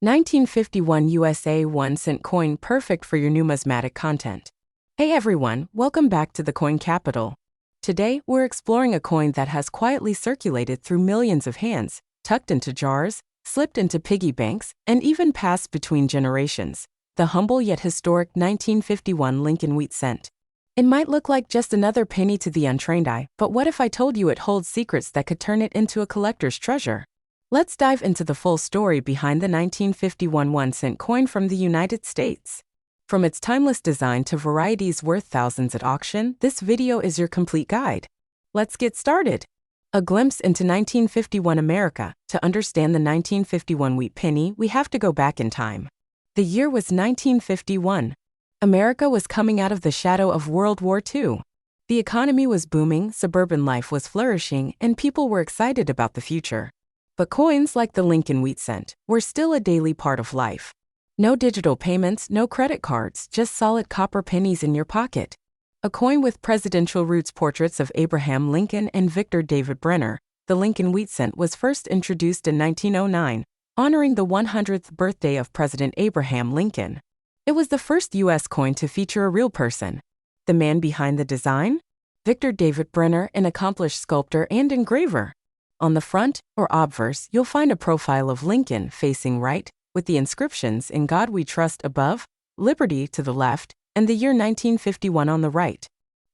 1951 USA 1-cent coin perfect for your numismatic content. Hey everyone, welcome back to the Coin Capital. Today, we're exploring a coin that has quietly circulated through millions of hands, tucked into jars, slipped into piggy banks, and even passed between generations. The humble yet historic 1951 Lincoln wheat cent. It might look like just another penny to the untrained eye, but what if I told you it holds secrets that could turn it into a collector's treasure? Let's dive into the full story behind the 1951 1-cent coin from the United States. From its timeless design to varieties worth thousands at auction, this video is your complete guide. Let's get started. A glimpse into 1951 America. To understand the 1951 wheat penny, we have to go back in time. The year was 1951. America was coming out of the shadow of World War II. The economy was booming, suburban life was flourishing, and people were excited about the future. But coins like the Lincoln wheat cent were still a daily part of life. No digital payments, no credit cards, just solid copper pennies in your pocket. A coin with presidential roots portraits of Abraham Lincoln and Victor David Brenner, the Lincoln wheat cent was first introduced in 1909, honoring the 100th birthday of President Abraham Lincoln. It was the first U.S. coin to feature a real person. The man behind the design? Victor David Brenner, an accomplished sculptor and engraver. On the front, or obverse, you'll find a profile of Lincoln facing right, with the inscriptions "In God We Trust" above, "Liberty" to the left, and the year 1951 on the right.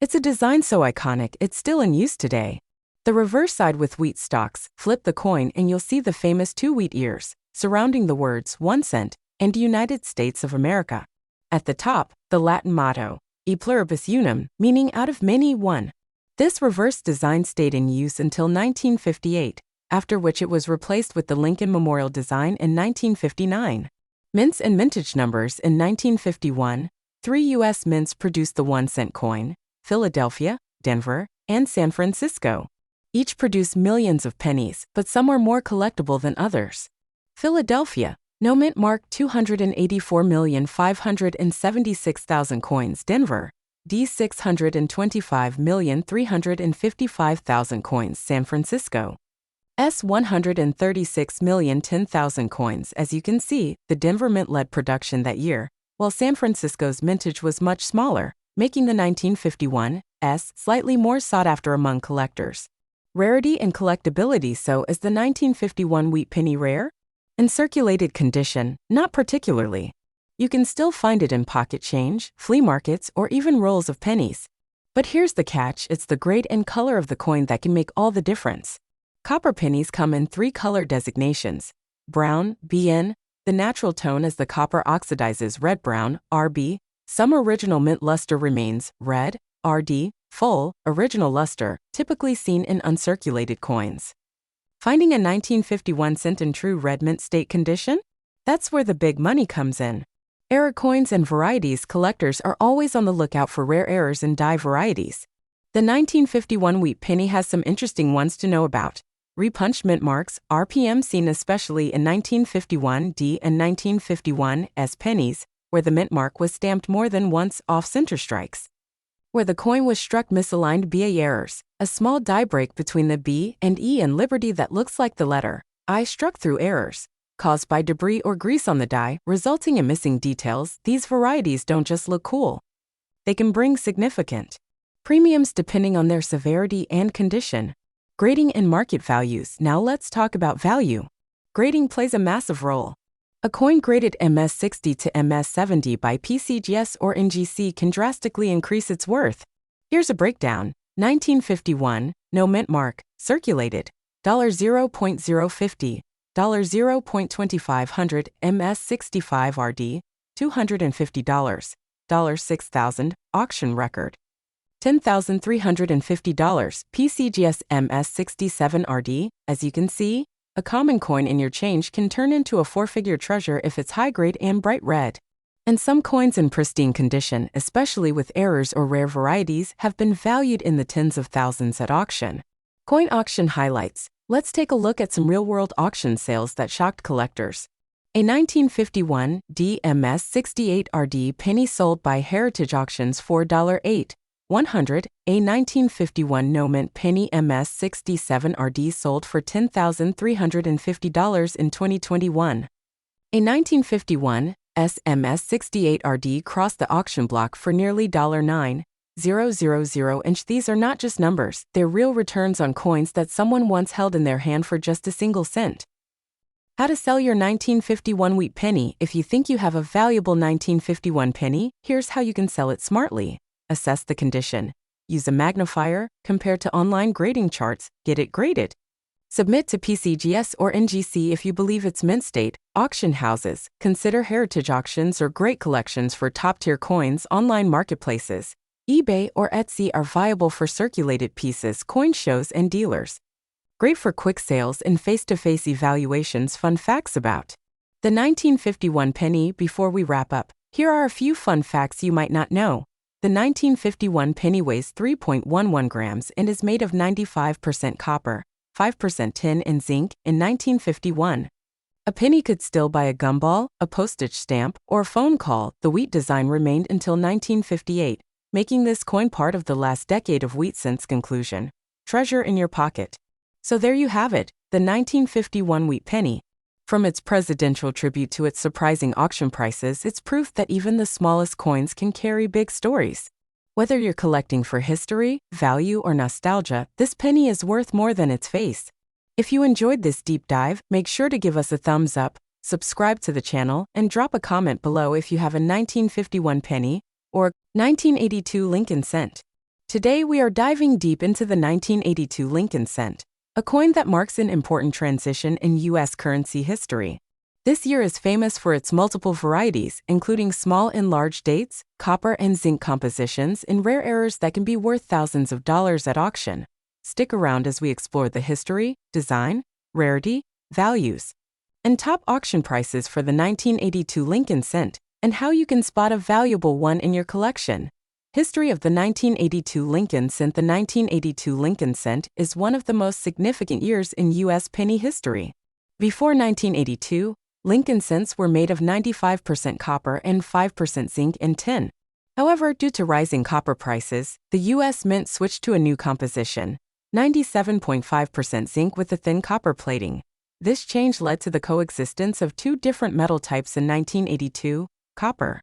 It's a design so iconic it's still in use today. The reverse side with wheat stalks, flip the coin and you'll see the famous two wheat ears, surrounding the words 1 cent and United States of America. At the top, the Latin motto, E pluribus unum, meaning out of many, one. This reverse design stayed in use until 1958, after which it was replaced with the Lincoln Memorial design in 1959. Mints and mintage numbers. In 1951, 3 U.S. mints produced the 1-cent coin: Philadelphia, Denver, and San Francisco. Each produced millions of pennies, but some are more collectible than others. Philadelphia, no mint mark 284,576,000 coins. Denver, D 625,355,000 coins. San Francisco, S 136,010,000 coins. As you can see, the Denver mint led production that year, while San Francisco's mintage was much smaller, making the 1951 S slightly more sought after among collectors. Rarity and collectability. So is the 1951 wheat penny rare? In circulated condition, not particularly. You can still find it in pocket change, flea markets, or even rolls of pennies. But here's the catch: it's the grade and color of the coin that can make all the difference. Copper pennies come in 3 color designations: brown, BN, the natural tone as the copper oxidizes, red-brown, RB, some original mint luster remains, red, RD, full, original luster, typically seen in uncirculated coins. Finding a 1951 cent in true red mint state condition? That's where the big money comes in. Error coins and varieties. Collectors are always on the lookout for rare errors in die varieties. The 1951 wheat penny has some interesting ones to know about. Repunched mint marks, RPM, seen especially in 1951 D and 1951 S pennies, where the mint mark was stamped more than once off center strikes. Where the coin was struck misaligned BA errors, a small die break between the B and E in Liberty that looks like the letter I struck through errors, caused by debris or grease on the die, resulting in missing details. These varieties don't just look cool. They can bring significant premiums depending on their severity and condition. Grading and market values. Now let's talk about value. Grading plays a massive role. A coin graded MS60 to MS70 by PCGS or NGC can drastically increase its worth. Here's a breakdown. 1951, no mint mark, circulated, $0.050, $0.2500, MS65 RD, $250, $6,000, auction record, $10,350, PCGS MS67 RD. As you can see, a common coin in your change can turn into a 4-figure treasure if it's high grade and bright red. And some coins in pristine condition, especially with errors or rare varieties, have been valued in the tens of thousands at auction. Coin auction highlights. Let's take a look at some real-world auction sales that shocked collectors. A 1951 DMS 68 RD penny sold by Heritage Auctions for $8. 100, a 1951 no mint penny MS 67 RD sold for $10,350 in 2021. A 1951 SMS 68RD crossed the auction block for nearly $9,000. These are not just numbers, they're real returns on coins that someone once held in their hand for just a single cent. How to sell your 1951 wheat penny. If you think you have a valuable 1951 penny, here's how you can sell it smartly. Assess the condition. Use a magnifier, compare to online grading charts, get it graded. Submit to PCGS or NGC if you believe it's mint state. Auction houses. Consider heritage auctions or great collections for top-tier coins. Online marketplaces. eBay or Etsy are viable for circulated pieces, coin shows, and dealers. Great for quick sales and face-to-face evaluations. Fun facts about the 1951 penny. Before we wrap up, here are a few fun facts you might not know. The 1951 penny weighs 3.11 grams and is made of 95% copper, 5% tin and zinc. In 1951, a penny could still buy a gumball, a postage stamp, or a phone call. The wheat design remained until 1958, making this coin part of the last decade of wheat cents conclusion. Treasure in your pocket. So there you have it, the 1951 wheat penny. From its presidential tribute to its surprising auction prices, it's proof that even the smallest coins can carry big stories. Whether you're collecting for history, value, or nostalgia, this penny is worth more than its face. If you enjoyed this deep dive, make sure to give us a thumbs up, subscribe to the channel, and drop a comment below if you have a 1951 penny or 1982 Lincoln cent. Today we are diving deep into the 1982 Lincoln cent, a coin that marks an important transition in U.S. currency history. This year is famous for its multiple varieties, including small and large dates, copper and zinc compositions, and rare errors that can be worth thousands of dollars at auction. Stick around as we explore the history, design, rarity, values, and top auction prices for the 1982 Lincoln cent, and how you can spot a valuable one in your collection. History of the 1982 Lincoln cent. The 1982 Lincoln cent is one of the most significant years in U.S. penny history. Before 1982, Lincoln cents were made of 95% copper and 5% zinc and tin. However, due to rising copper prices, the U.S. mint switched to a new composition, 97.5% zinc with a thin copper plating. This change led to the coexistence of two different metal types in 1982, copper.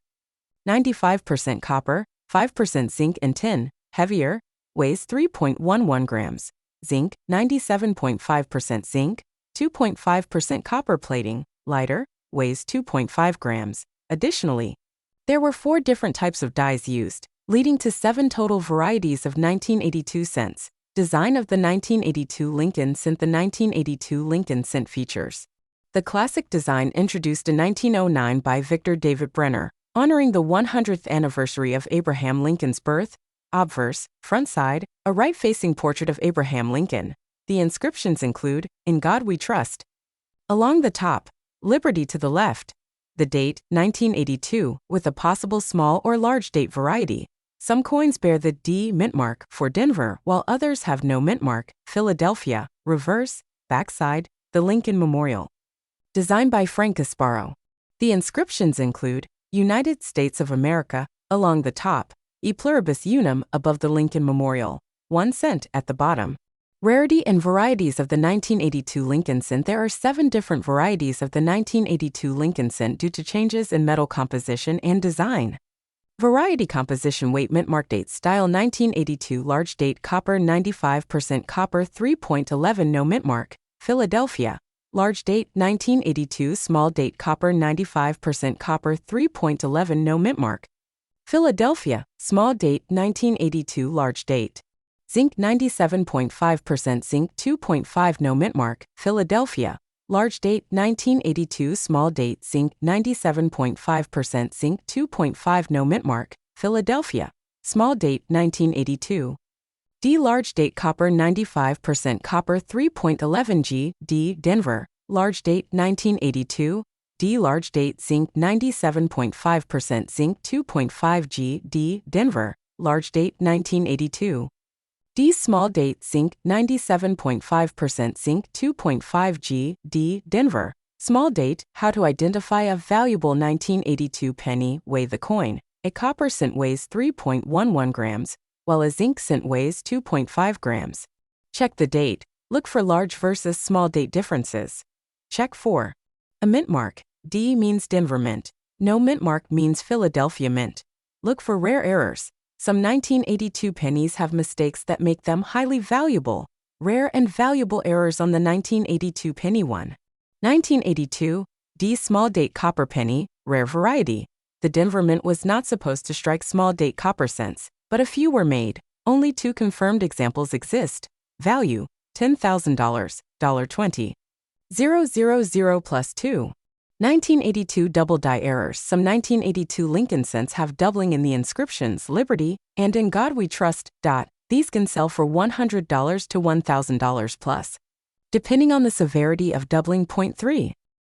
95% copper, 5% zinc and tin, heavier, weighs 3.11 grams. Zinc, 97.5% zinc, 2.5% copper plating, lighter, weighs 2.5 grams. Additionally, there were 4 different types of dies used, leading to 7 total varieties of 1982 cents. Design of the 1982 Lincoln cent. The 1982 Lincoln cent features the classic design introduced in 1909 by Victor David Brenner, honoring the 100th anniversary of Abraham Lincoln's birth. Obverse, front side, a right-facing portrait of Abraham Lincoln. The inscriptions include, "In God We Trust." Along the top, "Liberty" to the left. The date, 1982, with a possible small or large date variety. Some coins bear the D mint mark for Denver, while others have no mint mark, Philadelphia. Reverse, backside, the Lincoln Memorial. Designed by Frank Gasparo. The inscriptions include, United States of America, along the top, E Pluribus Unum above the Lincoln Memorial, 1 cent at the bottom. Rarity and varieties of the 1982 Lincoln cent. There are 7 different varieties of the 1982 Lincoln cent due to changes in metal composition and design. Variety composition: weight, mint mark, date, style 1982 large date, copper 95% copper, 3.11 no mint mark, Philadelphia. Large date 1982 small date, copper 95% copper, 3.11 no mint mark, Philadelphia. Small date 1982 large date. Zinc 97.5% zinc, 2.5 no mint mark, Philadelphia. Large date 1982 small date, zinc 97.5% zinc, 2.5 no mint mark, Philadelphia. Small date 1982. D large date, copper 95% copper, 3.11 G, D Denver. Large date 1982. D large date, zinc 97.5% zinc, 2.5 G, D Denver. Large date 1982. D small date, zinc 97.5% zinc, 2.5 G, D Denver. Small date. How to identify a valuable 1982 penny. Weigh the coin. A copper cent weighs 3.11 grams, while a zinc cent weighs 2.5 grams. Check the date. Look for large versus small date differences. Check for a mint mark. D means Denver mint. No mint mark means Philadelphia mint. Look for rare errors. Some 1982 pennies have mistakes that make them highly valuable. Rare and valuable errors on the 1982 penny. 1. 1982, D small date copper penny, rare variety. The Denver Mint was not supposed to strike small date copper cents, but a few were made. Only 2 confirmed examples exist. Value, $10,000, $20. 000 plus 2. 1982 double die errors. Some 1982 Lincoln cents have doubling in the inscriptions Liberty and In God We Trust. These can sell for $100 to $1,000 plus, depending on the severity of doubling. 3.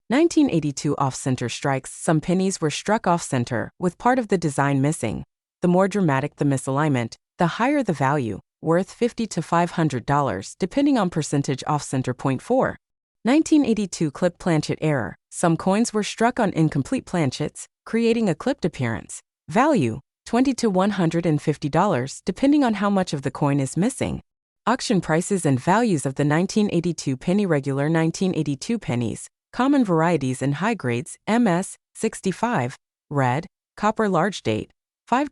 1982 off-center strikes. Some pennies were struck off-center, with part of the design missing. The more dramatic the misalignment, the higher the value, worth $50 to $500, depending on percentage off-center. 4. 1982 clipped planchet error. Some coins were struck on incomplete planchets, creating a clipped appearance. Value, $20 to $150, depending on how much of the coin is missing. Auction prices and values of the 1982 penny. Regular 1982 pennies, common varieties and high grades, MS, 65, red, copper large date, $5,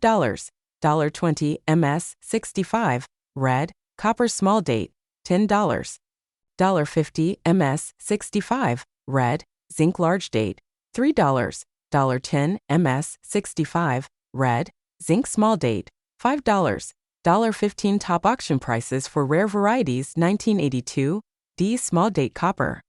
$20, MS, 65, red, copper small date, $10, $50, MS, 65, red, zinc large date, $3, $10, MS, 65, red, zinc small date, $5, $15. Top auction prices for rare varieties. 1982, D small date copper.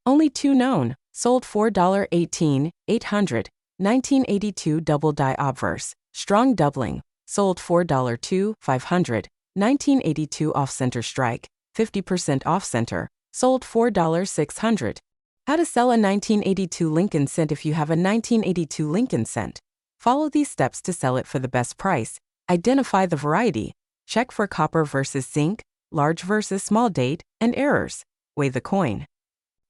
Only 2 known, sold $4.18, $800. 1982 double die obverse, strong doubling, sold $4.2, $500. 1982 off-center strike, 50% off-center, sold $4.600. How to sell a 1982 Lincoln cent. If you have a 1982 Lincoln cent, follow these steps to sell it for the best price. Identify the variety. Check for copper versus zinc, large versus small date, and errors. Weigh the coin.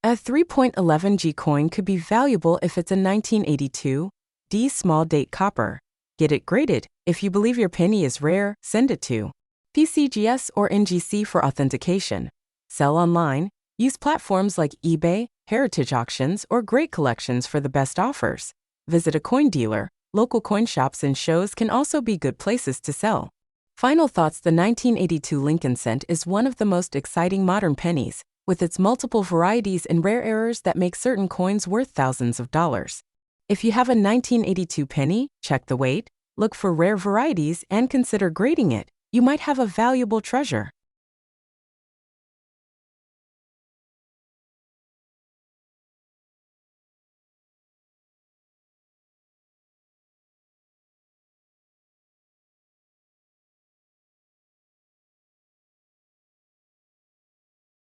A 3.11 G coin could be valuable if it's a 1982 D small date copper. Get it graded. If you believe your penny is rare, send it to PCGS or NGC for authentication. Sell online. Use platforms like eBay, Heritage Auctions, or Great Collections for the best offers. Visit a coin dealer. Local coin shops and shows can also be good places to sell. Final thoughts. The 1982 Lincoln cent is one of the most exciting modern pennies, with its multiple varieties and rare errors that make certain coins worth thousands of dollars. If you have a 1982 penny, check the weight, look for rare varieties, and consider grading it. You might have a valuable treasure.